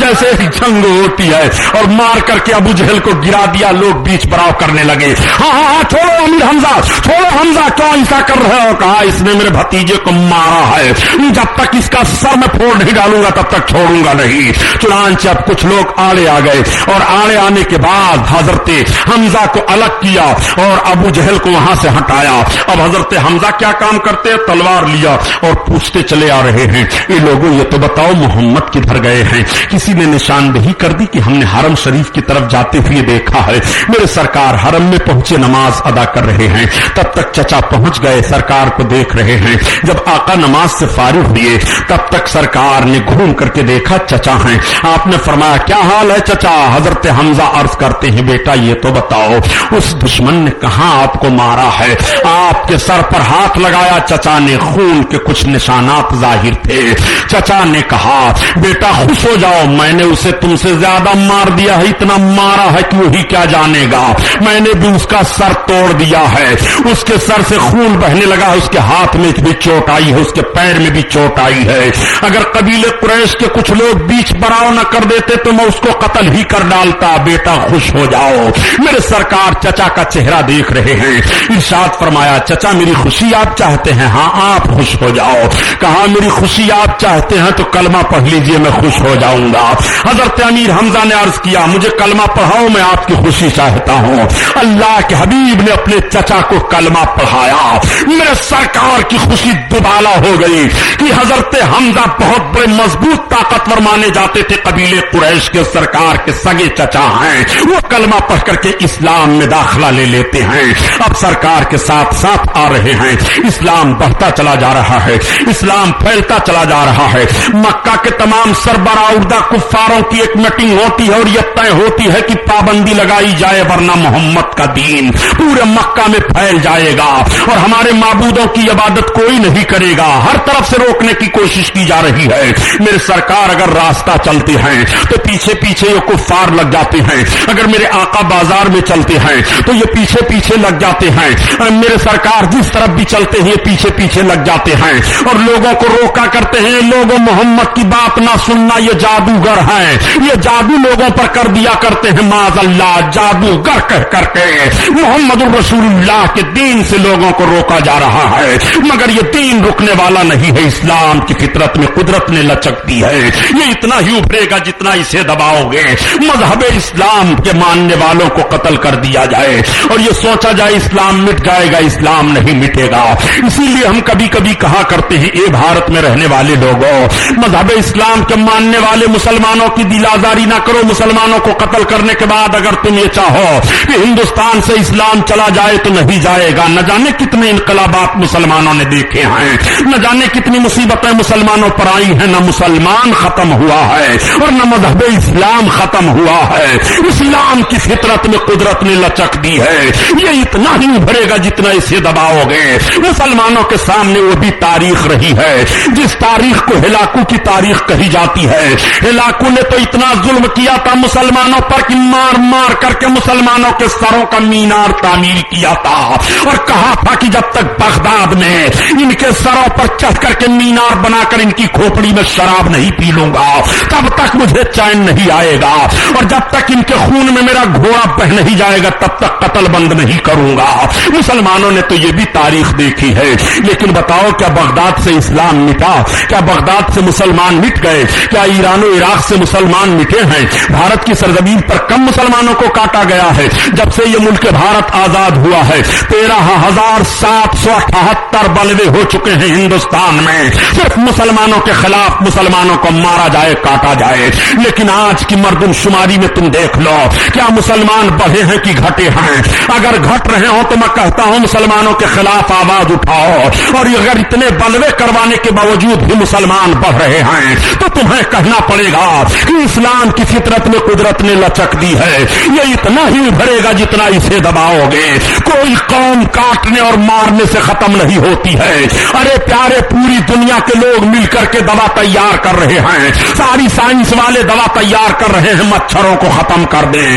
جیسے جنگ ہوتی ہے، اور مار کر کے ابو جہل کو گرا دیا. لوگ بیچ براؤ کرنے لگے. ہاں چھوڑو امیر حمزہ، چھوڑو حمزہ، کیوں ایسا کر رہے ہو؟ کہا اس نے میرے بھتیجے کو مارا ہے، جب تک اس کا سر میں پھوڑ نہیں ڈالوں گا تب تک چھوڑوں گا نہیں. چنانچہ اب کچھ لوگ آڑے آ گئے، اور آڑے آنے کے بعد حضرت حمزہ کو الگ کیا اور ابو جہل کو وہاں سے ہٹایا. اب حضرت حمزہ کیا کام کرتے ہیں؟ تلوار لیا اور پوچھتے چلے آ رہے ہیں، یہ لوگوں یہ تو بتاؤ محمد کدھر گئے ہیں؟ کسی نے نشاندہی کر دی کہ ہم نے حرم شریف کی طرف جاتے ہوئے دیکھا ہے. میرے سرکار حرم میں پہنچے، نماز ادا کر رہے ہیں. تب تک چچا پہنچ گئے، سرکار کو دیکھ رہے ہیں. جب آقا نماز سے فارغ ہوئے تب تک سرکار نے گھوم کر کے دیکھا چچا ہیں. آپ نے فرمایا کیا حال ہے چچا؟ حضرت حمزہ عرض کرتے ہیں بیٹا یہ تو بتاؤ اس دشمن نے کہاں آپ کو مارا ہے؟ آپ کے سر پر ہاتھ لگایا. چچا نے خون کے کچھ نشانات ظاہر تھے. چچا نے کہا بیٹا خوش ہو جاؤ، میں نے اسے تم سے زیادہ مار دیا ہے، اتنا مارا ہے کہ وہی کیا جانے گا. میں نے بھی اس کا سر توڑ دیا ہے، اس کے سر سے خون بہنے لگا ہے، اس کے ہاتھ میں بھی چوٹ آئی ہے، اس کے پیر میں بھی چوٹ آئی ہے. اگر قبیلے قریش کے کچھ لوگ بیچ براؤ نہ کر دیتے تو میں اس کو قتل ہی کر ڈالتا. بیٹا خوش ہو جاؤ. میرے سرکار چچا کا چہرہ دیکھ رہے ہیں. ارشاد فرمایا چچا میری خوشی آپ چاہتے ہیں؟ ہاں آپ خوش ہو جاؤ. کہا میری خوشی آپ چاہتے ہیں تو کلمہ پڑھ لیجئے، میں خوش ہو جاؤں گا. حضرت امیر حمزہ نے عرض کیا مجھے کلمہ پڑھاؤ، میں آپ کی خوشی چاہتا ہوں. اللہ کے حبیب نے اپنے چچا کو کلمہ پڑھایا. میرے سرکار کی خوشی دوبالا ہو گئی کہ حضرت حمزہ بہت بڑے مضبوط طاقتور مانے جاتے تھے، قبیلے قریش کے سرکار کے سگے چچا ہیں، وہ کلمہ پڑھ کر کے اسلام میں داخلہ لے لیتے ہیں. اب سرکار کے ساتھ ساتھ آ رہے ہیں. اسلام بڑھتا چلا جا رہا ہے، اسلام پھیلتا چلا جا رہا ہے. مکہ کے تمام سربراہ کفاروں کی ایک میٹنگ ہوتی ہے اور یہ طے ہوتی ہے کہ پابندی لگائی جائے ورنہ محمد کا دین پورے مکہ میں پھیل جائے گا اور ہمارے معبودوں کی عبادت کوئی نہیں کرے گا. ہر طرف سے روکنے کی کوشش کی جا رہی ہے. میرے سرکار اگر راستہ چلتے ہیں تو پیچھے پیچھے یہ کفار لگ جاتے ہیں. اگر میرے آقا بازار میں چلتے ہیں تو یہ پیچھے پیچھے لگ جاتے ہیں. میرے سرکار جس طرف بھی چلتے ہیں یہ پیچھے پیچھے لگ جاتے ہیں اور لوگوں کو روکا کرتے ہیں. لوگوں محمد کی بات نہ سننا، یہ جادوگر ہیں، یہ جادو لوگوں پر کر دیا کرتے ہیں. معاذ اللہ، جادوگر کہہ کر کے محمد الرسول اللہ کے دین سے لوگوں کو روکا جا رہا ہے. مگر یہ دین رکنے والا نہیں ہے. اسلام کی فطرت میں قدرت نے لچک دی ہے. یہ اتنا ہی ابھرے گا جتنا اسے دباؤ گے. مذہب اسلام کے ماننے والوں کو قتل کر دیا جائے اور یہ سوچا جائے اسلام مٹ جائے گا، اسلام نہیں مٹے گا. اسی لیے ہم کبھی کبھی کہا کرتے ہیں اے بھارت میں رہنے والے لوگوں، مذہب اسلام کے ماننے والے مسلمانوں کی دل آزاری نہ کرو. مسلمانوں کو قتل کرنے کے بعد اگر تم یہ چاہو کہ ہندوستان سے اسلام چلا جائے تو نہیں جائے گا. نہ جانے کتنے انقلابات مسلمانوں نے دیکھے ہیں، نہ جانے کتنی مصیبتیں مسلمانوں پر آئی ہیں. نہ مسلمان ختم ہوا ہے اور نہ مذہب اسلام ختم ہوا ہے. اسلام کی فطرت میں قدرت نے لچک دی ہے. یہ اتنا ہی ابھرے گا جتنا اسے دباؤ گے. مسلمانوں کے سامنے وہ بھی تاریخ رہی ہے جس تاریخ کو ہلاکو کی تاریخ کہی جاتی ہے. ہلاکو نے تو اتنا ظلم کیا تھا مسلمانوں پر کہ مار مار کر کے مسلمانوں کے سروں کا مینار تعمیر کیا تھا اور کہا تھا کہ جب تک بغداد میں ان کے سروں پر چڑھ کر کے مینار بنا کر ان کی کھوپڑی میں شراب نہیں پی لوں گا تب تک مجھے چین نہیں آئے گا، اور جب تک ان کے خون میں میرا گھوڑا بہ نہیں جائے گا تب تک قتل بند نہیں کروں گا. مسلمانوں نے تو یہ بھی تاریخ دیکھی ہے. لیکن بتاؤ کیا بغداد سے اسلام مٹا؟ کیا بغداد سے مسلمان مٹ گئے؟ کیا ایران و عراق سے مسلمان مٹے ہیں؟ بھارت کی سرزمین پر کم مسلمانوں کو کاٹا گیا ہے. جب سے یہ ملک بھارت آزاد ہوا ہے 13,778 بلوے ہو چکے ہیں ہندوستان میں، صرف مسلمانوں کے خلاف مسلمانوں کو مارا جائے، کاٹا جائے. لیکن آج کی مردم شماری میں تم دیکھ لو کیا مسلمان بڑھے ہیں کہ گھٹے ہیں؟ اگر گھٹ رہے ہو تو میں کہتا ہوں مسلمانوں کے خلاف آواز اٹھاؤ، اور اگر اتنے بلوے کروانے کے باوجود بھی مسلمان بڑھ رہے ہیں تو تمہیں کہنا پڑے گا کہ اسلام کی فطرت میں قدرت نے لچک دی ہے. یہ اتنا ہی ابھرے گا جتنا اسے دباؤ گے. کوئی قوم کاٹنے اور مارنے سے ختم نہیں ہوتی ہے. ارے پیارے، پوری دنیا کے لوگ مل کر کے دوا تیار کر رہے ہیں، ساری سائنس والے دوا تیار کر رہے ہیں مچھروں کو ختم کر دیں.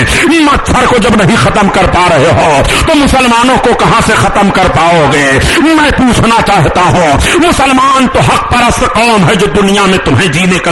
مچھر کو جب نہیں ختم کر پا رہے ہو تو مسلمانوں کو کہاں سے ختم کر پاؤ گے؟ میں پوچھنا چاہتا ہوں، مسلمان تو حق پرست قوم ہے جو دنیا میں تمہیں جینے کا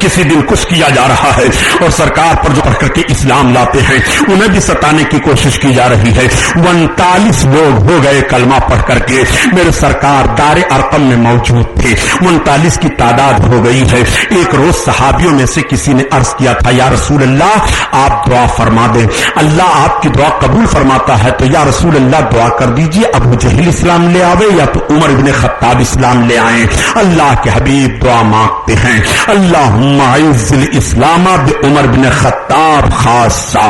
کسی دن کچھ کیا جا رہا ہے اور سرکار پر جو پڑھ کر کے اسلام لاتے ہیں انہیں بھی ستانے کی کوشش کی جا رہی ہے. 39 لوگ ہو گئے کلمہ پڑھ کر کے میرے سرکار دار ارقم میں موجود تھے. 39 کی تعداد ہو گئی ہے. ایک روز صحابیوں میں سے کسی نے عرض کیا تھا یا رسول اللہ آپ دعا فرما دیں, اللہ آپ کی دعا قبول فرماتا ہے تو یا رسول اللہ دعا کر دیجئے ابو جہل اسلام لے آوے یا تو عمر بن خطاب اسلام لے آئیں. اللہ کے حبیب دعا مانگتے ہیں اللہم اعز الاسلام بعمر بن خطاب خاصہ,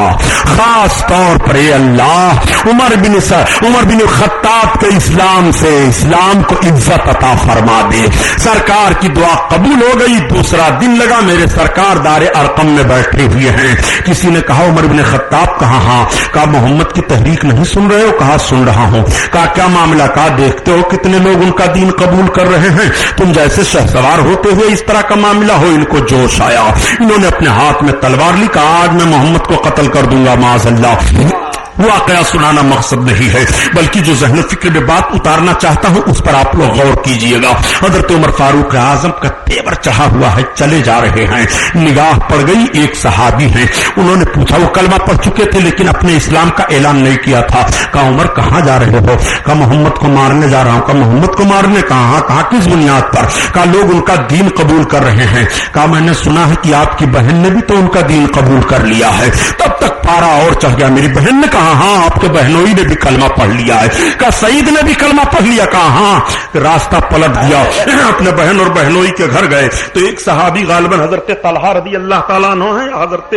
خاص طور پر اے اللہ عمر بن خطاب کے اسلام سے اسلام کو عزت عطا فرما دے. سرکار کی دعا قبول ہو گئی. دوسرا دن لگا میرے سرکار دار ارقم میں بیٹھے ہوئے ہیں. کسی نے کہا عمر بن خطاب کہاں؟ ہاں. کہا محمد کی تحریک نہیں سن رہے ہو؟ کہا سن رہا ہوں. کہا کیا معاملہ؟ کہا دیکھتے ہو کتنے لوگ ان کا دین قبول کر رہے ہیں, تم جیسے شہسوار ہوتے ہوئے اس طرح کا معاملہ ہو. ان کو جوش آیا, انہوں نے اپنے ہاتھ میں تلوار لی. کہا آج میں محمد کو قتل کر دوں گا معاذ اللہ. واقعہ سنانا مقصد نہیں ہے بلکہ جو ذہن و فکر میں بات اتارنا چاہتا ہوں اس پر آپ لوگ غور کیجئے گا. حضرت عمر فاروق اعظم کا تیور چڑھا ہوا ہے, چلے جا رہے ہیں. نگاہ پڑ گئی ایک صحابی ہیں, انہوں نے پوچھا, وہ کلمہ پڑھ چکے تھے لیکن اپنے اسلام کا اعلان نہیں کیا تھا. کہا عمر کہاں جا رہے ہو؟ کہا محمد کو مارنے جا رہا ہوں. کہا محمد کو مارنے؟ کہاں کہاں کس بنیاد پر؟ کہا لوگ ان کا دین قبول کر رہے ہیں. کہا میں نے سنا ہے کہ آپ کی بہن نے بھی تو ان کا دین قبول کر لیا ہے. تب تک پارا اور چڑھ گیا. میری بہن نے کہا ہاں آپ کے بہنوئی نے بھی کلمہ پڑھ لیا ہے. کہا سعید نے بھی کلمہ پڑھ لیا؟ کہا ہاں. راستہ پلٹ دیا, اپنے بہن اور بہنوئی کے گھر گئے تو ایک صحابی غالباً حضرت طلحہ رضی اللہ تعالیٰ عنہ ہے, حضرت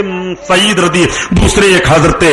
سعید رضی, دوسرے ایک حضرت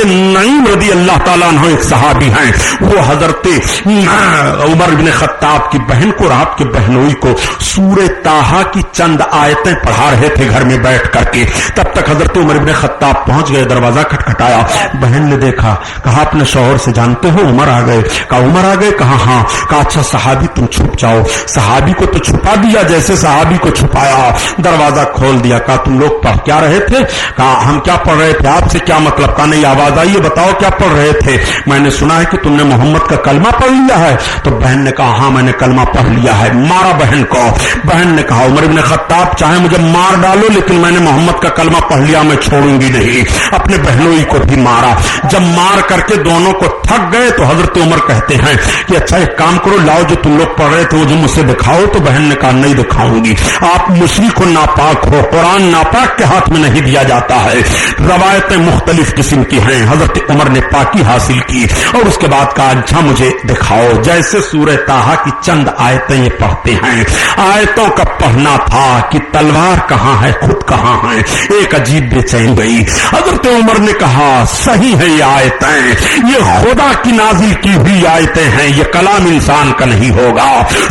نعیم رضی اللہ تعالیٰ عنہ ایک صحابی ہیں. وہ حضرت عمر بن خطاب کی بہن کو, رات کے بہنوئی کو سورہ طٰہٰ کی چند آیتیں پڑھا رہے تھے گھر میں بیٹھ کر کے. تب تک حضرت عمر بن خطاب پہنچ گئے, دروازہ کھٹکھٹایا. بہن نے دیکھا, کہا اپنے شوہر سے جانتے ہو عمر آ گئے؟ کہا عمر آ گئے؟ کہا ہاں. کہا اچھا صحابی تم چھپ جاؤ. صحابی کو تو چھپا دیا جیسے صحابی کو چھپایا, دروازہ کھول دیا. کہا تم لوگ پڑھ کیا رہے تھے؟ کہا ہم کیا پڑھ رہے تھے, آپ سے کیا مطلب؟ کہا نہیں آواز آئیے بتاؤ کیا پڑھ رہے تھے. میں نے سنا ہے کہ تم نے محمد کا کلمہ پڑھ لیا ہے. تو بہن نے کہا ہاں میں نے کلمہ پڑھ لیا ہے. مارا بہن کو. بہن نے کہا عمر بن خطاب چاہے مجھے مار ڈالو لیکن میں نے محمد کا کلمہ پڑھ لیا, میں چھوڑوں گی نہیں. اپنے بہنوئی کو بھی مارا. جب مار کر کے دونوں کو تھک گئے تو حضرت عمر کہتے ہیں کہ اچھا ایک کام کرو, لاؤ جو تم لوگ پڑھ رہے تھے وہ جو مجھ سے دکھاؤ. تو بہن نے کہا نہیں دکھاؤں گی, آپ مشرک و ناپاک ہو, قرآن ناپاک کے ہاتھ میں نہیں دیا جاتا ہے. روایتیں مختلف قسم کی ہیں. حضرت عمر نے پاکی حاصل کی اور اس کے بعد کہا اچھا مجھے دکھاؤ. جیسے سورہ طٰہٰ کی چند آیتیں یہ پڑھتے ہیں. آیتوں کا پڑھنا تھا کہ تلوار کہاں ہے, خود کہاں ہے. ایک عجیب بے چین گئی. حضرت عمر نے کہا صحیح ہے یہ آیتیں, یہ خدا کی نازل کی ہوئی آیتیں ہیں, یہ کلام انسان کا نہیں ہوگا.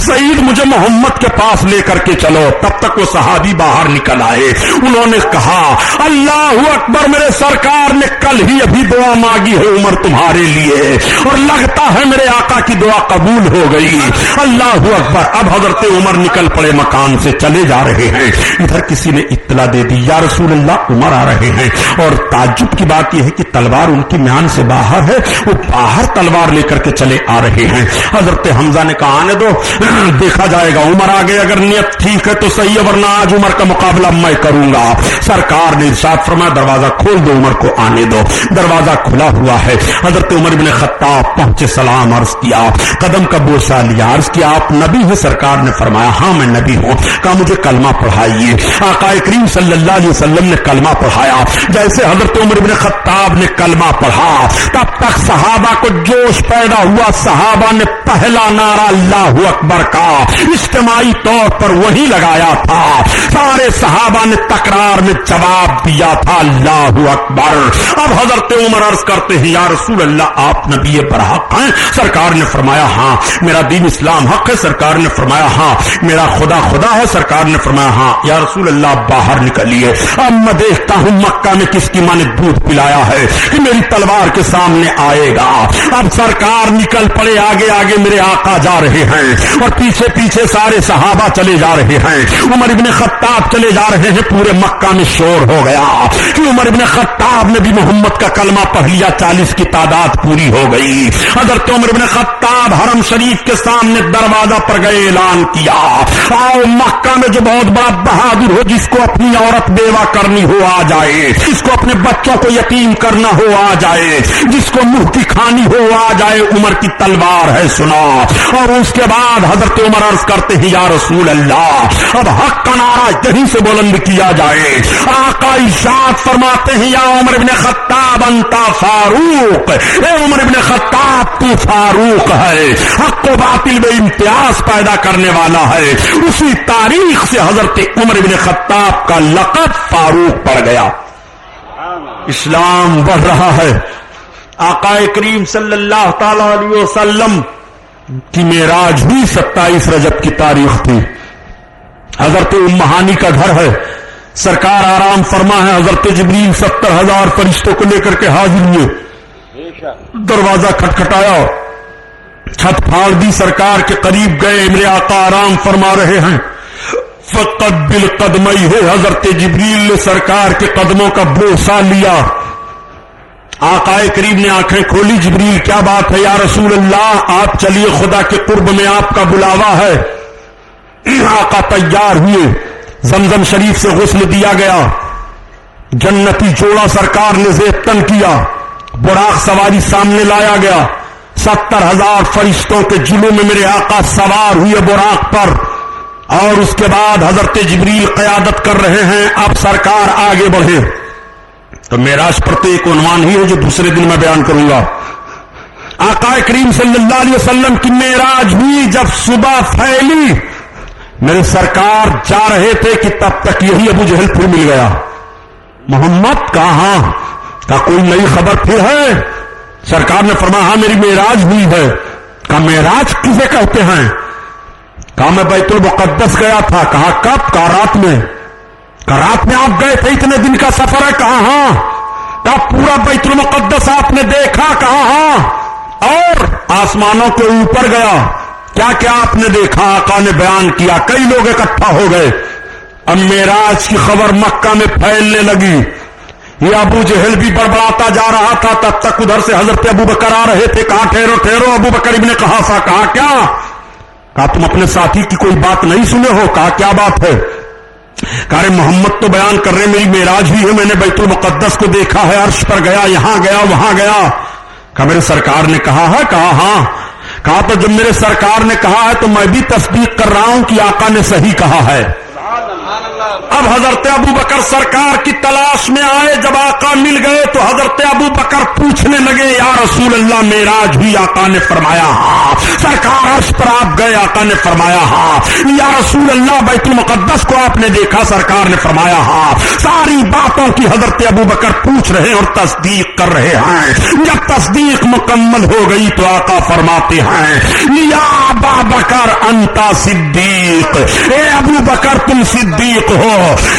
سعید مجھے محمد کے پاس لے کر کے چلو. تب تک وہ صحابی باہر نکل آئے. انہوں نے کہا اللہ اکبر, میرے سرکار نے کل ہی ابھی دعا مانگی ہے عمر تمہارے لیے اور لگتا ہے میرے آقا کی دعا قبول ہو گئی. اللہ اکبر. اب حضرت عمر نکل پڑے, مکان سے چلے جا رہے ہیں. ادھر کسی نے اطلاع دے دی یا رسول اللہ عمر آ رہے ہیں. اور تعجب کی بات یہ ہے کہ تلوار ان کی میان سے باہر ہے, وہ باہر تلوار لے کر کے چلے آ رہے ہیں. حضرت حمزہ نے کہا آنے دو, دیکھا جائے گا. عمر آ گئے, اگر نیت ٹھیک ہے تو صحیح ہے ورنہ آج عمر کا مقابلہ میں کروں گا. سرکار نے ارشاد فرمایا دروازہ کھول دو, عمر کو آنے دو. دروازہ کھلا ہوا ہے. حضرت عمر بن خطاب پہنچے, سلام عرض کیا, قدم کا بوسہ لیا, عرض کیا آپ نبی ہیں؟ سرکار نے فرمایا ہاں میں نبی ہوں. کہا مجھے کلمہ پڑھائیے. آقا کریم صلی اللہ علیہ وسلم نے کلمہ پڑھایا. جیسے حضرت عمر بن خطاب نے کلمہ پڑھا تب تک صحابہ کو جوش پیدا ہوا. صحابہ نے پہلا نعرہ اللہ اکبر کا اجتماعی طور پر وہی لگایا تھا. سارے صحابہ نے تکرار میں جواب دیا تھا اللہ اکبر. اب حضرت عمر عرض کرتے ہیں یا رسول اللہ آپ نبی برحق ہیں؟ سرکار نے فرمایا ہاں. میرا دین اسلام حق ہے؟ سرکار نے فرمایا ہاں. میرا خدا خدا ہے؟ سرکار نے فرمایا ہاں. یا رسول اللہ باہر نکلیے, اب میں دیکھتا ہوں مکہ میں کس کی ماں نے دودھ پلایا ہے کہ میری تلوار کے سامنے آئے گا. اب سرکار نکل پڑے, آگے آگے میرے آقا جا رہے ہیں اور پیچھے پیچھے سارے صحابہ چلے جا رہے ہیں. عمر ابن خطاب چلے جا رہے ہیں. پورے مکہ میں شور ہو گیا کہ عمر ابن خطاب نے بھی محمد کا کلمہ پڑھ لیا. 40 کی تعداد عبادات پوری ہو گئی. حضرت عمر بن خطاب حرم شریف کے سامنے دروازہ پر گئے, اعلان کیا, آؤ مکہ میں جو بہت بڑا بہادر ہو, جس کو اپنی عورت بیوہ کرنی ہو آ جائے, جس کو اپنے بچوں کو یتیم کرنا ہو آ جائے, جس کو منہ کی کھانی ہو آ جائے, عمر کی تلوار ہے سنا. اور اس کے بعد حضرت عمر عرض کرتے ہیں یا رسول اللہ, اب حق کا نعرہ یہیں سے بلند کیا جائے. آقا ارشاد فرماتے ہیں یا عمر بن خطاب انتا فاروق, اے عمر بن خطاب تو فاروق ہے, حق و باطل میں امتیاز پیدا کرنے والا ہے. اسی تاریخ سے حضرت عمر بن خطاب کا لقب فاروق پڑ گیا. اسلام بڑھ رہا ہے. آقا کریم صلی اللہ تعالی علیہ وسلم کی معراج بھی 27 رجب کی تاریخ تھی. حضرت ام ہانی کا گھر ہے, سرکار آرام فرما ہے. حضرت جبریل 70,000 فرشتوں کو لے کر کے حاضر ہوئے, دروازہ کھٹکھٹایا, چھت پھاڑ دی, سرکار کے قریب گئے. میرے آقا آرام فرما رہے ہیں. فقبل قدمئی ہے, حضرت جبریل نے سرکار کے قدموں کا بوسہ لیا. آقا کریم نے آنکھیں کھولی. جبریل کیا بات ہے یا رسول اللہ, آپ چلیے, خدا کے قرب میں آپ کا بلاوا ہے. آقا تیار ہوئے, زمزم شریف سے غسل دیا گیا, جنتی جوڑا سرکار نے زیب تن کیا, براق سواری سامنے لایا گیا. 70,000 فرشتوں کے جلوں میں میرے آقا سوار ہوئے براق پر, اور اس کے بعد حضرت جبریل قیادت کر رہے ہیں. اب سرکار آگے بڑھے. تو معراج پر تو ایک عنوان ہی ہے جو دوسرے دن میں بیان کروں گا. آقا کریم صلی اللہ علیہ وسلم کی معراج ہوئی جب صبح پھیلی. میرے سرکار جا رہے تھے کہ تب تک یہی ابو جہل پھر مل گیا. محمد کہاں کا کوئی نئی خبر پھر ہے؟ سرکار نے فرمایا ہاں میری معراج ہوئی ہے. کہا معراج کسے کہتے ہیں؟ کہا میں بیت المقدس گیا تھا. کہا کب؟ کہا رات میں. کہا رات میں آپ گئے تھے, اتنے دن کا سفر ہے؟ کہا ہاں. کہا پورا بیت المقدس آپ نے دیکھا؟ کہا ہاں. اور آسمانوں کے اوپر گیا, کیا کیا آپ نے دیکھا؟ آقا نے بیان کیا. کئی لوگ اکٹھا ہو گئے. اب معراج کی خبر مکہ میں پھیلنے لگی. یہ ابو جہل بھی بڑبڑاتا جا رہا تھا. تب تک ادھر سے حضرت ابو بکر آ رہے تھے. کہا ٹھہرو ٹھہرو, ابو بکر ابن قحافہ. کہا کیا؟ کہا تم اپنے ساتھی کی کوئی بات نہیں سنے ہو؟ کہا کیا بات ہے؟ کہا محمد تو بیان کر رہے میری معراج ہوئی ہے, میں نے بیت المقدس کو دیکھا ہے, عرش پر گیا, یہاں گیا, وہاں گیا. کہا میرے سرکار نے کہا ہے؟ کہا ہاں. کہا تو جب میرے سرکار نے کہا ہے تو میں بھی تصدیق کر رہا ہوں کہ آقا نے صحیح کہا ہے. اب حضرت ابو بکر سرکار کی تلاش میں آئے. جب آقا مل گئے تو حضرت ابو بکر پوچھنے لگے یا رسول اللہ معراج ہوئی؟ آقا نے فرمایا ہاں. سرکار عرش پر آپ گئے؟ آقا نے فرمایا ہاں. یا رسول اللہ بیت المقدس کو آپ نے دیکھا؟ سرکار نے فرمایا ہاں. ساری باتوں کی حضرت ابو بکر پوچھ رہے اور تصدیق کر رہے ہیں. جب تصدیق مکمل ہو گئی تو آقا فرماتے ہیں یا ابا بکر انتا صدیق, اے ابو بکر تم صدیق ہو.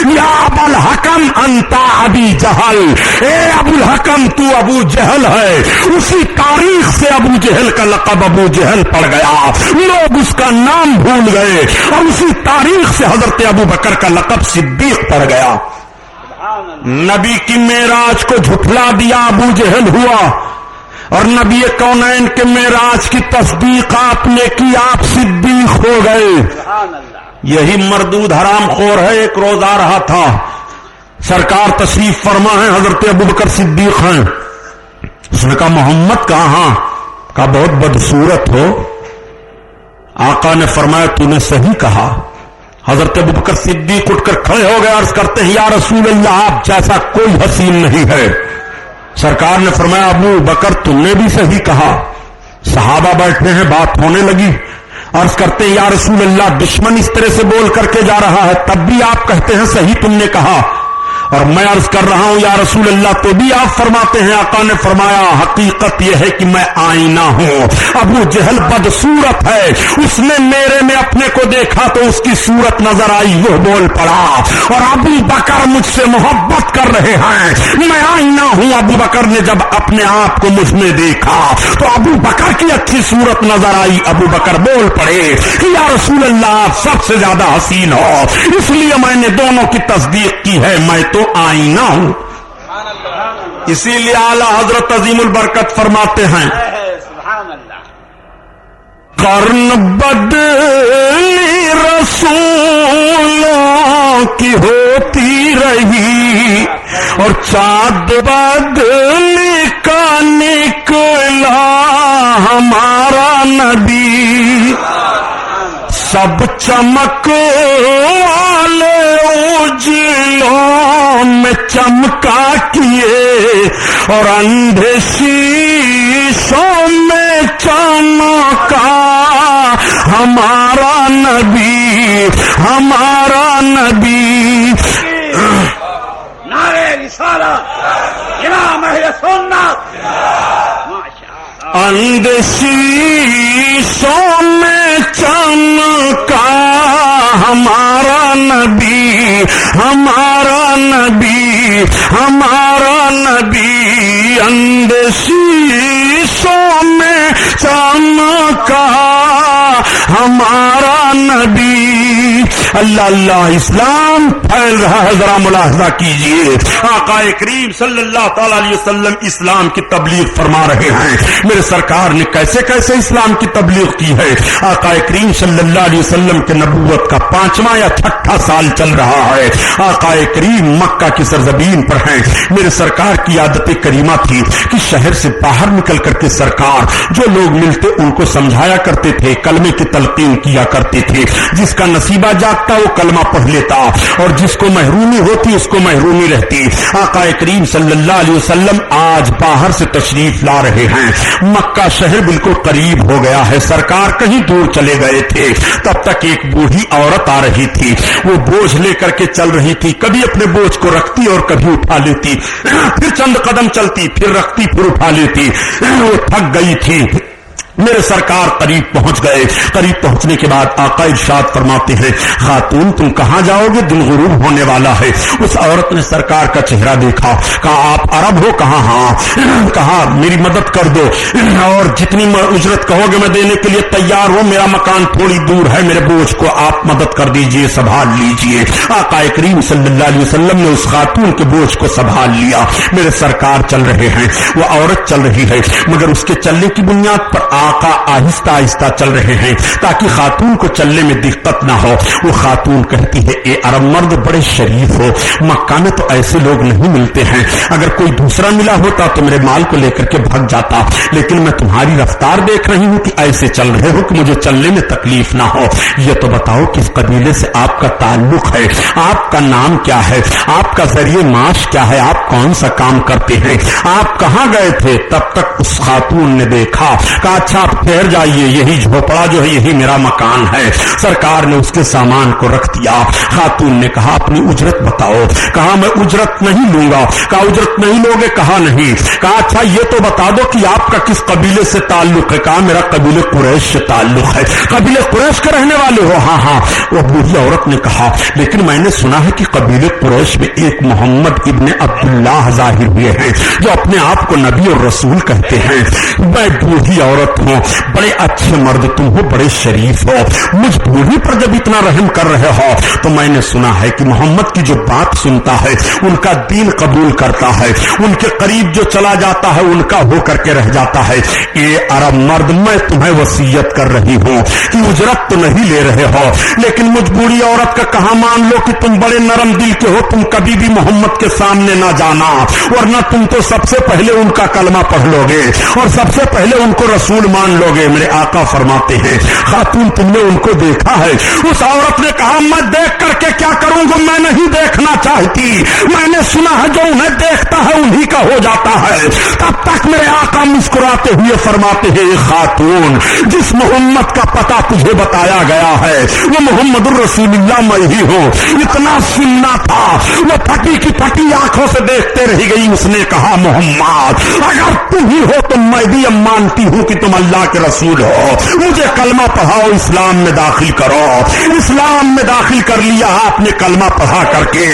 یا ابو الحکم انتا ابی جہل, اے ابو الحکم تو ابو جہل ہے. اسی تاریخ سے ابو جہل کا لقب ابو جہل پڑ گیا, لوگ اس کا نام بھول گئے, اور اسی تاریخ سے حضرت ابو بکر کا لقب صدیق پڑ گیا. نبی کی معراج کو جھٹلا دیا ابو جہل ہوا, اور نبی کونین کے معراج کی تصدیق آپ نے کی, آپ صدیق ہو گئے. یہی مردود حرام خور ہے. ایک روز آ رہا تھا, سرکار تشریف فرما ہے, حضرت ابو بکر صدیق ہیں. اس نے کہا محمد کہاں؟ کہا بہت بدصورت ہو. آقا نے فرمایا تو نے صحیح کہا. حضرت ابو بکر صدیق اٹھ کر کھڑے ہو گئے, عرض کرتے ہیں یا رسول اللہ آپ جیسا کوئی حسین نہیں ہے. سرکار نے فرمایا ابو بکر تم نے بھی صحیح کہا. صحابہ بیٹھے ہیں, بات ہونے لگی. عرض کرتے ہیں یا رسول اللہ دشمن اس طرح سے بول کر کے جا رہا ہے, تب بھی آپ کہتے ہیں صحیح تم نے کہا. اور میں عرض کر رہا ہوں یا رسول اللہ تو بھی آپ فرماتے ہیں. آقا نے فرمایا حقیقت یہ ہے کہ میں آئینہ ہوں. ابو جہل بدصورت ہے, اس نے میرے میں اپنے کو دیکھا تو اس کی صورت نظر آئی, وہ بول پڑا. اور ابو بکر مجھ سے محبت کر رہے ہیں, میں آئینہ ہوں. ابو بکر نے جب اپنے آپ کو مجھ میں دیکھا تو ابو بکر کی اچھی صورت نظر آئی. ابو بکر بول پڑے کہ یا رسول اللہ آپ سب سے زیادہ حسین ہو, اس لیے میں نے دونوں کی تصدیق کی ہے, میں تو آئینہ ہوں. اسی لیے اعلیٰ حضرت عظیم البرکت فرماتے ہیں سبحان اللہ. قرن بدلی رسولوں کی ہوتی رہی اور چاند بدلی کا نکلا ہمارا نبی. سب چمک والے اجلوں میں چمکا کیے اور اندھے شیشوں میں چمکا ہمارا نبی، ہمارا نبی. نعرہ رسالت امام اہل سنت. اندھے شیشوں میں چمکا ہمارا نبی، ہمارا نبی، ہمارا نبی. اندھے شیشوں میں چمکا ہمارا نبی. اللہ اللہ، اسلام پھیل رہا ہے. ذرا ملاحظہ کیجئے، آقا کریم صلی اللہ تعالی علیہ وسلم اسلام کی تبلیغ فرما رہے ہیں. میرے سرکار نے کیسے کیسے اسلام کی تبلیغ کی ہے. آقا کریم صلی اللہ علیہ وسلم کے نبوت کا 5واں یا 6واں سال چل رہا ہے. آقا کریم مکہ کی سرزمین پر ہیں. میرے سرکار کی عادت کریمہ تھی کہ شہر سے باہر نکل کر کے سرکار جو لوگ ملتے ان کو سمجھایا کرتے تھے، کلمے کی تلقین کیا کرتے تھے. جس کا نصیبہ جاگتا وہ کلمہ پڑھ لیتا اور جس کو محرومی ہوتی اس کو محرومی رہتی. آقا کریم صلی اللہ علیہ وسلم آج باہر سے تشریف لا رہے ہیں. مکہ شہر بالکل قریب ہو گیا ہے. سرکار کہیں دور چلے گئے تھے. تب تک ایک بوڑھی عورت آ رہی تھی. وہ بوجھ لے کر کے چل رہی تھی. کبھی اپنے بوجھ کو رکھتی اور کبھی اٹھا لیتی، پھر چند قدم چلتی، پھر رکھتی، پھر اٹھا لیتی. وہ تھک گئی تھی. میرے سرکار قریب پہنچ گئے. قریب پہنچنے کے بعد آقا ارشاد فرماتے ہیں، خاتون تم کہاں جاؤ گے؟ دن غروب ہونے والا ہے. اس عورت نے سرکار کا چہرہ دیکھا، کہا آپ عرب ہو؟ کہا ہاں. کہا میری مدد کر دو اور جتنی اجرت کہو گے میں دینے کے لیے تیار ہوں. میرا مکان تھوڑی دور ہے، میرے بوجھ کو آپ مدد کر دیجئے، سنبھال لیجئے. آقا کریم صلی اللہ علیہ وسلم نے اس خاتون کے بوجھ کو سنبھال لیا. میرے سرکار چل رہے ہیں، وہ عورت چل رہی ہے، مگر اس کے چلنے کی بنیاد پر آقا آہستہ آہستہ چل رہے ہیں تاکہ خاتون کو چلنے میں دقت نہ ہو. وہ خاتون کہتی ہے اے عرب مرد بڑے شریف ہو، مکہ میں تو ایسے لوگ نہیں ملتے ہیں. اگر کوئی دوسرا ملا ہوتا تو میرے مال کو لے کر کے بھگ جاتا، لیکن میں تمہاری رفتار دیکھ رہی ہوں کہ ایسے چل رہے ہو کہ مجھے چلنے میں تکلیف نہ ہو. یہ تو بتاؤ کس قبیلے سے آپ کا تعلق ہے، آپ کا نام کیا ہے، آپ کا ذریعہ معاش کیا ہے، آپ کون سا کام کرتے ہیں، آپ کہاں گئے تھے؟ تب تک اس خاتون نے دیکھا، کہا اچھا آپ ٹھہر جائیے، یہی جھوپڑا جو ہے یہی میرا مکان ہے. سرکار نے اس کے سامان کو رکھ دیا. خاتون نے کہا اپنی اجرت بتاؤ. کہا میں اجرت نہیں لوں گا. کہا اجرت نہیں لوگے؟ کہا نہیں. کہا اچھا یہ تو بتا دو کہ آپ کا کس قبیلے سے تعلق ہے. کہا میرا قبیلے قریش سے تعلق ہے. قبیلے قریش کے رہنے والے ہو؟ ہاں ہاں. وہ بوڑھی عورت نے کہا لیکن میں نے سنا ہے کہ قبیلے قریش میں ایک محمد ابن عبداللہ ظاہر ہوئے ہیں جو اپنے آپ کو نبی اور رسول کہتے ہیں. میں بوڑھی عورت ہوں، بڑے اچھے مرد تم ہو، بڑے شریف ہو، مجھ بوڑھی پر جب اتنا رحم کر رہے ہو تو میں نے سنا ہے کہ محمد کی جو بات سنتا ہے ان کا دین قبول کرتا ہے، ان کے قریب جو چلا جاتا ہے ان کا ہو کر کے رہ جاتا ہے. اے عرب مرد میں تمہیں وصیت کر رہی ہوں کہ اجرت تو نہیں لے رہے ہو، لیکن مجھ بوڑھی عورت کا کہاں مان لو کہ تم بڑے نرم دل کے ہو، تم کبھی بھی محمد کے سامنے نہ جانا، ورنہ تم تو سب سے پہلے ان کا کلمہ پڑھ لو گے اور سب سے پہلے ان کو رسول مان لو گے. میرے آقا فرماتے ہیں خاتون تم نے ان کو دیکھا ہے؟ اس عورت نے کہا میں دیکھ کر کے کیا کروں گا، میں نہیں دیکھنا چاہتی، میں نے سنا ہے جو انہیں دیکھتا ہے انہی کا ہو جاتا ہے. تب تک میرے آقا مسکراتے ہوئے فرماتے ہیں خاتون جس محمد کا پتہ تجھے بتایا گیا ہے وہ محمد الرسول اللہ میں ہی ہوں. اتنا سننا تھا وہ پھٹی کی پھٹی آنکھوں سے دیکھتے رہ گئی. اس نے کہا محمد اگر تم ہی ہو تو میں بھی اب مانتی ہوں کہ تم اللہ کے رسول ہو, مجھے کلمہ پڑھاؤ, اسلام میں داخل کرو. اسلام میں داخل کر لیا آپ نے کلمہ پڑھا کر کے.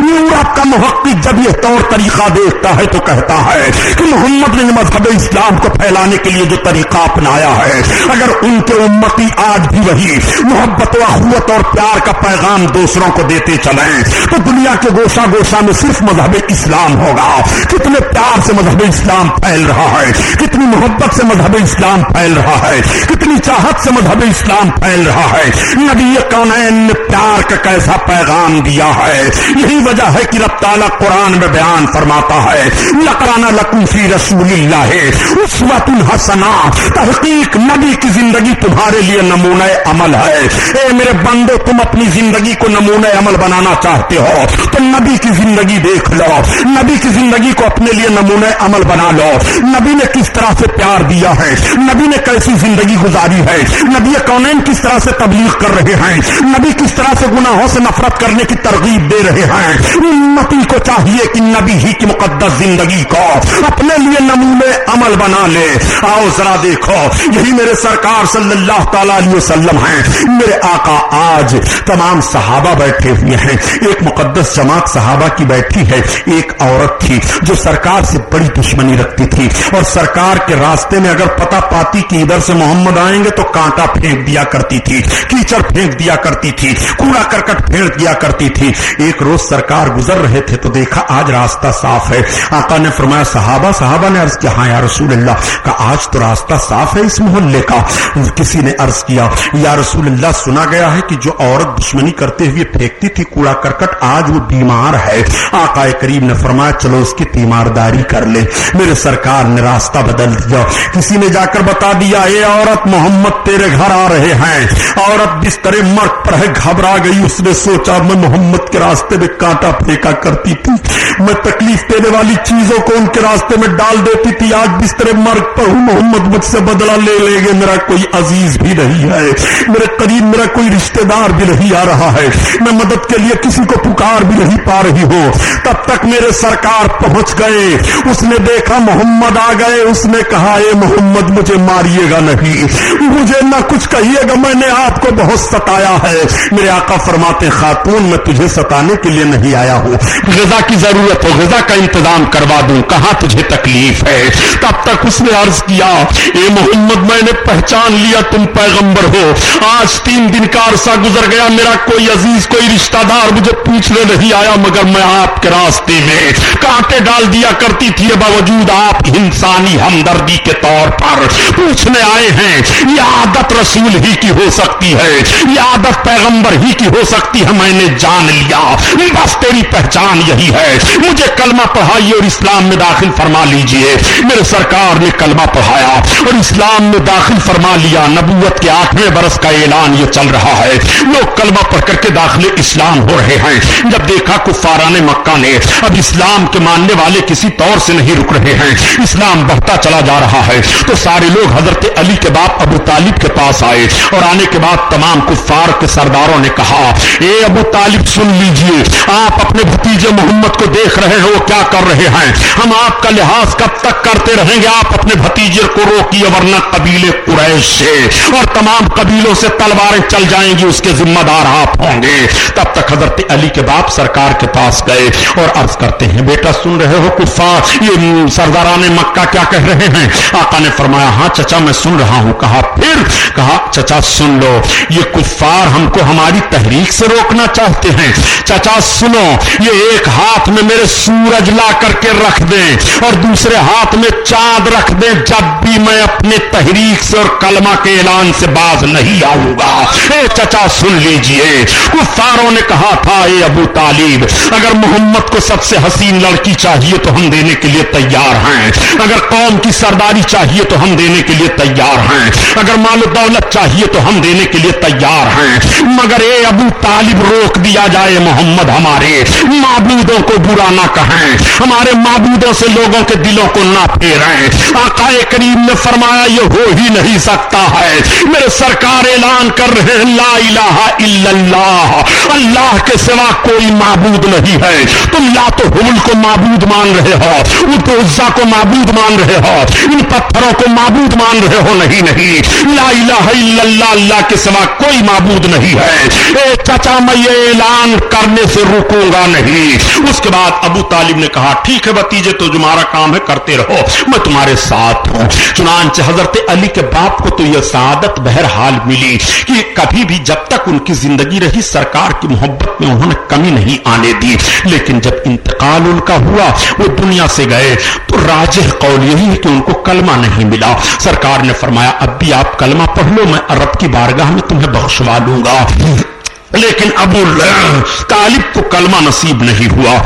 یورپ کا محقق جب یہ طور طریقہ دیکھتا ہے تو کہتا ہے کہ محمد نے مذہب اسلام کو پھیلانے کے لیے جو طریقہ اپنایا ہے, اگر ان کے امتی آج بھی وہی محبت و اخوت اور پیار کا پیغام دوسروں کو دیتے چلیں تو دنیا کے گوشہ گوشہ میں صرف مذہب اسلام ہوگا. کتنے پیار سے مذہب اسلام پھیل رہا ہے, کتنی محبت سے مذہب اسلام پھیل رہا ہے, کتنی چاہت سے مذہب اسلام پھیل رہا ہے. نبی کونین نے پیار کا کیسا پیغام دیا ہے. یہی وجہ ہے کہ رب تعالیٰ قرآن میں بیان فرماتا ہے لَقَدْ كَانَ لَكُمْ فِي رَسُولِ اللَّهِ أُسْوَةٌ حَسَنَةٌ, تحقیق نبی کی زندگی تمہارے لیے نمونہ عمل ہے. اے میرے بندو, تم اپنی زندگی کو نمونہ عمل بنانا چاہتے ہو تو نبی کی زندگی دیکھ لو, نبی کی زندگی کو اپنے لیے نمونہ عمل بنا لو. نبی نے کس طرح سے پیار دیا ہے, نبی نے کیسی زندگی گزاری ہے, نبی کونین کس طرح سے تبلیغ کر رہے ہیں, نبی کس طرح سے گناہوں سے نفرت کرنے کی ترغیب دے رہے ہیں. امتی کو چاہیے کہ نبی ہی کی مقدس زندگی کو اپنے لیے نمونے عمل بنا لے. آؤ ذرا دیکھو, یہی میرے سرکار صلی اللہ تعالی علیہ وسلم ہیں. میرے آقا آج تمام صحابہ بیٹھے ہوئے ہیں, ایک مقدس جماعت صحابہ کی بیٹھی ہے. ایک عورت تھی جو سرکار سے بڑی دشمنی رکھتی تھی اور سرکار کے راستے میں اگر پتہ پاتی کہ ادھر سے محمد آئیں گے تو کانٹا پھینک دیا کرتی تھی, کیچڑ پھینک دیا کرتی تھی, کوڑا کرکٹ پھینک دیا کرتی تھی. ایک روز سرکار گزر رہے تھے تو دیکھا آج راستہ صاف ہے. آقا نے فرمایا صحابہ نے عرض کیا ہاں یا رسول اللہ, کہ آج تو راستہ صاف ہے اس محلے کا. کسی نے عرض کیا یا رسول اللہ, سنا گیا ہے کہ جو عورت دشمنی کرتے ہوئے پھینکتی تھی کوڑا کرکٹ آج وہ بیمار ہے. آقا کریم نے فرمایا چلو اس کی تیمارداری کر لے. میرے سرکار نے راستہ بدل دیا. کسی نے جا کر بتا دیا اے عورت محمد تیرے گھر آ رہے ہیں. عورت بستر مرگ پر ہے, گھبرا گئی. اس نے سوچا میں محمد کے راستے میں کانٹا پھینکا کرتی تھی, میں تکلیف دینے والی چیزوں کو ان کے راستے میں ڈال دیتی تھی. آج بستر مرگ پر ہوں, محمد مجھ سے بدلہ لے لیں گے. میرا کوئی عزیز بھی نہیں ہے, میرے قریب میرا کوئی رشتہ دار بھی نہیں آ رہا ہے, میں مدد کے لیے کسی کو پکار بھی نہیں پا رہی ہوں. تب تک میرے سرکار پہنچ گئے. اس نے دیکھا محمد آ گئے. اس نے کہا اے محمد مجھے ماریے گا نہیں, مجھے نہ کچھ کہیے گا, میں نے آپ کو بہت ستایا ہے. میرے آقا فرماتے خاتون میں تجھے ستانے کے لیے نہیں آیا ہوں, غذا کی ضرورت ہو غذا کا انتظام کروا دوں, کہاں تجھے تکلیف ہے. تب تک اس نے عرض کیا اے محمد میں نے پہچان لیا تم پیغمبر ہو. آج 3 دن کا عرصہ گزر گیا, میرا کوئی عزیز کوئی رشتہ دار مجھے پوچھنے نہیں آیا, مگر میں آپ کے راستے میں کانٹے ڈال دیا کرتی تھی. باوجود آپ انسانی ہمدردی کے طور پر پوچھنے آئے ہیں. یہ عادت رسول ہی کی ہو سکتی ہے, یہ عادت پیغمبر ہی کی ہو سکتی ہے. میں نے جان لیا بس تیری پہچان یہی ہے, مجھے کلمہ پڑھائیے اور اسلام میں داخل فرما لیجئے. میرے سرکار نے کلمہ پڑھایا اور اسلام میں داخل فرما لیا. نبوت کے 8ویں برس کا اعلان یہ چل رہا ہے, لوگ کلمہ پڑھ کر کے داخل اسلام ہو رہے ہیں. جب دیکھا کفاران مکہ نے اب اسلام کے ماننے والے کسی طور سے نہیں رک رہے ہیں, اسلام بڑھتا چلا جا رہا ہے, تو سارے لوگ حضرت علی کے باپ ابو طالب کے پاس آئے اور آنے کے بعد تمام کفار کے سرداروں نے کہا اے ابو طالب سن لیجئے, آپ اپنے بھتیجے محمد کو دیکھ رہے ہیں وہ کیا کر رہے ہیں, ہم آپ کا لحاظ کب تک کرتے رہیں گے. آپ اپنے بھتیجے کو روکیے ورنہ قبیلے قریش سے اور تمام قبیلوں سے تلواریں چل جائیں گی, اس کے ذمہ دار آپ ہوں گے. تب تک حضرت علی کے باپ سرکار کے پاس گئے اور عرض کرتے ہیں بیٹا سن رہے ہو کفار یہ سرداران مکہ کیا کہہ رہے ہیں. آقا نے فرمایا ہاں چچا میں سن رہا ہوں. کہا چچا سن لو, یہ کفار ہم کو ہماری تحریک سے روکنا چاہتے ہیں. چچا سنو, یہ ایک ہاتھ میں میرے سورج لا کر کے رکھ دیں اور دوسرے ہاتھ میں چاند رکھ دیں, جب بھی میں اپنے تحریک سے اور کلمہ کے اعلان سے باز نہیں آؤں گا. اے چچا سن لیجئے, کفاروں نے کہا تھا اے ابو طالب اگر محمد کو سب سے حسین لڑکی چاہیے تو ہم دینے کے لیے تیار ہیں, اگر قوم کی سرداری چاہیے تو ہم دینے کے لیے تیار ہیں, اگر مال و دولت چاہیے تو ہم دینے کے لیے تیار ہیں, مگر اے ابو طالب روک دیا جائے محمد ہمارے معبودوں کو برا نہ کہیں, ہمارے معبودوں سے لوگوں کے دلوں کو نہ پھیریں. آقا کریم نے فرمایا یہ ہو ہی نہیں سکتا ہے. میرے سرکار اعلان کر رہے ہیں لا الہ الا اللہ, اللہ کے سوا کوئی معبود نہیں ہے. تم لات و حبل کو معبود مان رہے ہو, عزا کو معبود مان رہے ہو, ان پتھروں کو معبود معبود مان رہے ہو؟ نہیں نہیں، لا الہ الا اللہ، اللہ کے سوا کوئی معبود نہیں ہے۔ اے چچا میں یہ اعلان کرنے سے رکوں گا نہیں۔ اس کے بعد ابو طالب نے کہا ٹھیک ہے بھتیجے، تو تمہارا کام ہے کرتے رہو، میں تمہارے ساتھ ہوں۔ چنانچہ حضرت علی کے باپ کو تو یہ سعادت بہرحال ملی کہ کبھی بھی جب تک ان کی زندگی رہی سرکار کی محبت میں انہوں نے کمی نہیں آنے دی، لیکن جب انتقال ان کا ہوا، وہ دنیا سے گئے، تو راجح قول یہی ہے کہ ان کو کلمہ نہیں ملا۔ سرکار نے فرمایا اب بھی آپ کلمہ پڑھ لو، میں رب کی بارگاہ میں تمہیں بخشوا دوں گا۔ لیکن ابو طالب کو کلمہ نصیب نہیں ہوا،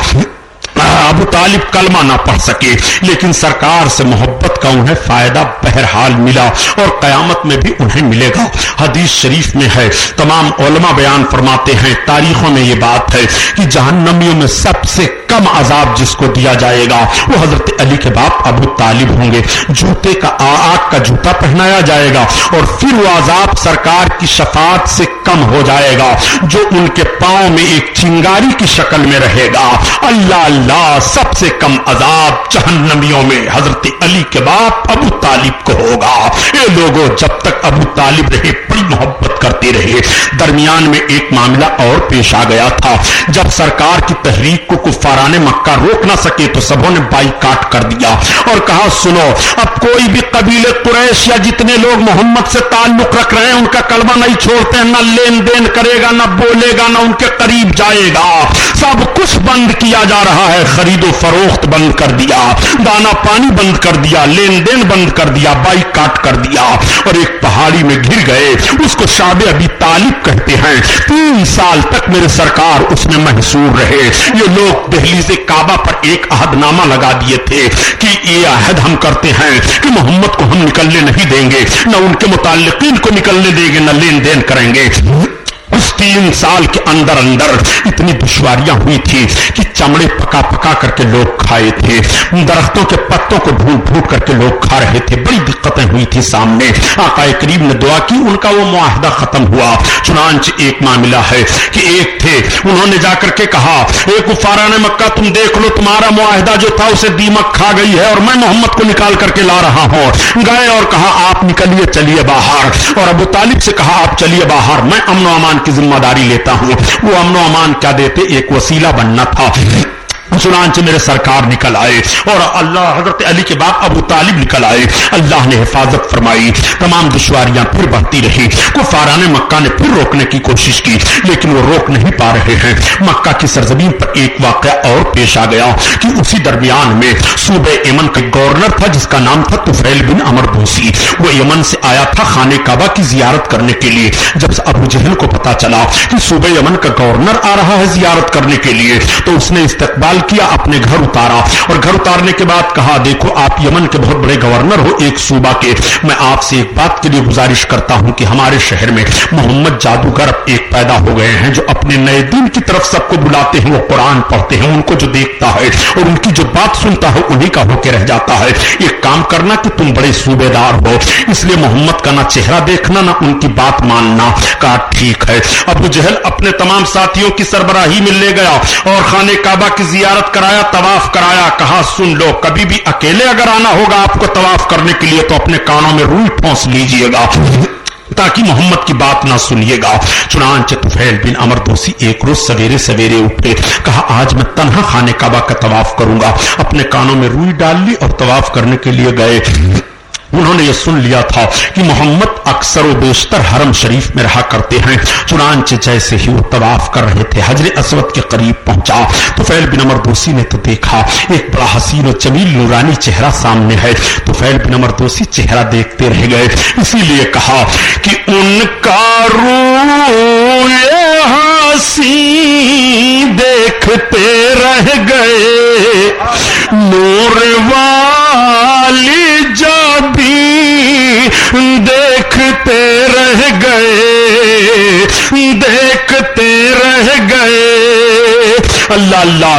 ابو طالب کلمہ نہ پڑھ سکے، لیکن سرکار سے محبت کا انہیں فائدہ بہرحال ملا اور قیامت میں بھی انہیں ملے گا۔ حدیث شریف میں ہے، تمام علماء بیان فرماتے ہیں، تاریخوں میں یہ بات ہے کہ جہنمیوں میں سب سے کم عذاب جس کو دیا جائے گا وہ حضرت علی کے باپ ابو طالب ہوں گے۔ جوتے کا آگ کا جوتا پہنایا جائے گا اور پھر وہ عذاب سرکار کی شفاعت سے کم ہو جائے گا، جو ان کے پاؤں میں ایک چنگاری کی شکل میں رہے گا۔ اللہ اللہ، سب سے کم عذاب جہنمیوں میں حضرت علی کے باپ ابو طالب کو ہوگا۔ اے لوگوں، جب تک ابو طالب رہے بڑی محبت کرتے رہے۔ درمیان میں ایک معاملہ اور پیش آ گیا تھا، جب سرکار کی تحریک کو کفاران مکہ روک نہ سکے تو سبوں نے بائیکاٹ کر دیا اور کہا سنو، اب کوئی بھی قبیلے قریش یا جتنے لوگ محمد سے تعلق رکھ رہے ہیں ان کا کلمہ نہیں چھوڑتے ہیں، نہ لین دین کرے گا، نہ بولے گا، نہ ان کے قریب جائے گا، سب کچھ بند کیا جا رہا ہے۔ خرید و فروخت بند کر دیا، دانا پانی بند کر دیا، لین دین بند کر دیا، بائیکاٹ کر دیا، اور ایک پہاڑی میں گر گئے، اس کو شعب ابی طالب کہتے ہیں۔ 3 سال تک میرے سرکار اس میں محصور رہے۔ یہ لوگ دہلیز کعبہ پر ایک عہد نامہ لگا دیے تھے کہ یہ عہد ہم کرتے ہیں کہ محمد کو ہم نکلنے نہیں دیں گے، نہ ان کے متعلقین کو نکلنے دیں گے، نہ لین دین کریں گے۔ اس 3 سال کے اندر اتنی دشواریاں ہوئی تھی کہ چمڑے پکا پکا کر کے لوگ کھائے تھے، درختوں کے پتوں کو ڈھونڈ ڈھونڈ کر کے لوگ کھا رہے تھے، بڑی دقتیں ہوئی تھی سامنے۔ آقا کریم نے دعا کی، ان کا وہ معاہدہ ختم ہوا۔ چنانچہ ایک معاملہ ہے کہ ایک تھے، انہوں نے جا کر کے کہا اے کفاران مکہ، تم دیکھ لو تمہارا معاہدہ جو تھا اسے دیمک کھا گئی ہے اور میں محمد کو نکال کر کے لا رہا ہوں۔ گئے اور کہا آپ نکلیے، چلیے باہر، اور ابو طالب سے کہا آپ چلیے باہر، میں امن و امان کی ذمہ داری لیتا ہوں۔ وہ امن و امان کیا دیتے، ایک وسیلہ بننا تھا۔ چنانچہ میرے سرکار نکل آئے اور اللہ حضرت علی کے باپ ابو طالب نکل آئے، اللہ نے حفاظت فرمائی۔ تمام دشواریاں پھر بڑھتی رہی، کفاران مکہ نے پھر روکنے کی کوشش کی لیکن وہ روک نہیں پا رہے ہیں۔ مکہ کی سرزمین پر ایک واقعہ اور پیش آ گیا کہ اسی درمیان میں صوبہ یمن کا گورنر تھا جس کا نام تھا طفیل بن عمر دوسی، وہ یمن سے آیا تھا خانہ کعبہ کی زیارت کرنے کے لیے۔ جب ابو جہل کو پتا چلا کہ صوبہ یمن کا گورنر آ رہا ہے زیارت کرنے کے لیے تو اس نے استقبال کیا، اپنے گھر اتارا اور گھر اتارنے کے بعد کہا دیکھو آپ یمن کے بہت بڑے گورنر ہو ایک صوبہ کے، میں آپ سے ایک بات کے لیے گزارش کرتا ہوں کہ ہمارے شہر میں محمد جادوگر ایک پیدا ہو گئے ہیں جو اپنے نئے دین کی طرف سب کو بلاتے ہیں، وہ قرآن پڑھتے ہیں، ان کو جو دیکھتا ہے اور ان کی جو بات سنتا ہے انہی کا ہو کے رہ جاتا ہے۔ ایک کام کرنا کہ تم بڑے صوبے دار ہو، اس لیے محمد کا نہ چہرہ دیکھنا نہ ان کی بات ماننا۔ کہا ٹھیک ہے۔ ابو جہل اپنے تمام ساتھیوں کی سربراہی میں لے گیا اور خانہ کعبہ کی زیارت کرایا، طواف کرایا۔ کہا سن لو، کبھی بھی اکیلے اگر آنا ہوگا آپ کو طواف کرنے کے لیے تو اپنے کانوں میں روئی ٹھونس لیجئے گا تاکہ محمد کی بات نہ سنیے گا۔ چنانچہ طفیل بن عمر دوسی ایک روز سویرے سویرے اٹھے، کہا آج میں تنہا خانہ کعبہ کا طواف کروں گا، اپنے کانوں میں روئی ڈال لی اور طواف کرنے کے لیے گئے۔ انہوں نے یہ سن لیا تھا کہ محمد اکثر و بیشتر حرم شریف میں رہا کرتے ہیں۔ چنانچہ جیسے ہی وہ طواف کر رہے تھے حجر اسود کے قریب پہنچا طفیل بن عمر دوسی نے تو دیکھا ایک بڑا حسین و جمیل نورانی چہرہ سامنے ہے۔ طفیل بن عمر دوسی چہرہ دیکھتے رہ گئے، اسی لیے کہا کہ ان کا روح حسین دیکھتے رہ گئے، نور والی جب دیکھتے رہ گئے، دیکھتے رہ گئے۔ اللہ اللہ،